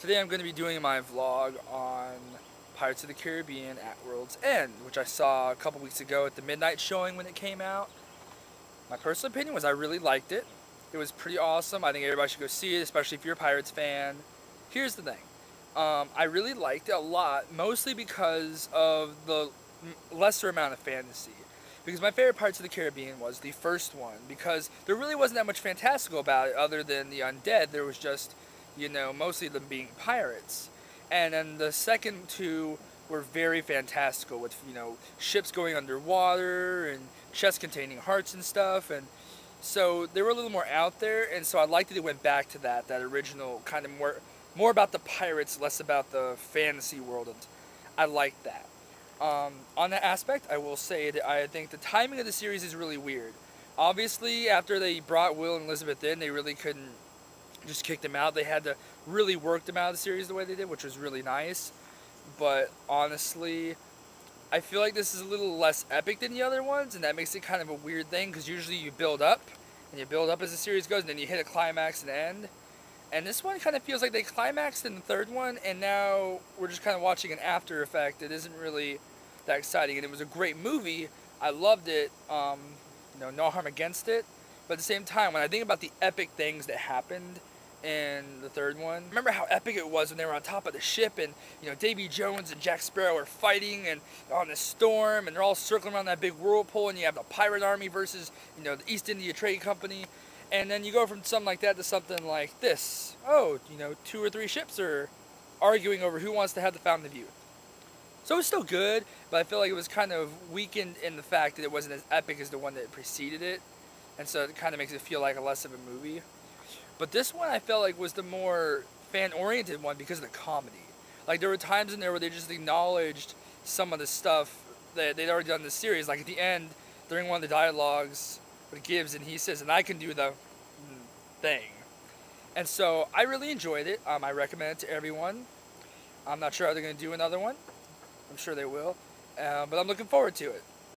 Today I'm going to be doing my vlog on Pirates of the Caribbean at World's End, which I saw a couple weeks ago at the midnight showing when it came out. My personal opinion was I really liked it. It was pretty awesome. I think everybody should go see it, especially if you're a Pirates fan. Here's the thing. I really liked it a lot, mostly because of the lesser amount of fantasy. Because my favorite Pirates of the Caribbean was the first one, because there really wasn't that much fantastical about it other than the undead. There was just, mostly them being pirates. And then the second two were very fantastical with, ships going underwater and chests containing hearts and stuff. And so they were a little more out there, and so I liked that it went back to that original kind of more about the pirates, less about the fantasy world. And I liked that. On that aspect, I will say that I think the timing of the series is really weird. Obviously, after they brought Will and Elizabeth in, they really couldn't just kick them out. They had to really work them out of the series the way they did, which was really nice. But honestly, I feel like this is a little less epic than the other ones, and that makes it kind of a weird thing, because usually you build up, and you build up as the series goes, and then you hit a climax and end. And this one kind of feels like they climaxed in the third one, and now we're just kind of watching an after effect. It isn't really that exciting, and it was a great movie. I loved it. No harm against it. But at the same time, when I think about the epic things that happened in the third one, remember how epic it was when they were on top of the ship, and Davy Jones and Jack Sparrow are fighting and on the storm, and they're all circling around that big whirlpool, and you have the pirate army versus the East India Trade Company. And then you go from something like that to something like this. Oh, 2 or 3 ships are arguing over who wants to have the Fountain of Youth. So it was still good, but I feel like it was kind of weakened in the fact that it wasn't as epic as the one that preceded it. And so it kind of makes it feel like less of a movie. But this one I felt like was the more fan-oriented one because of the comedy. Like, there were times in there where they just acknowledged some of the stuff that they'd already done in the series. Like at the end, during one of the dialogues with Gibbs, and he says, "And I can do the thing." And so I really enjoyed it. I recommend it to everyone. I'm not sure how they're going to do another one. I'm sure they will. But I'm looking forward to it.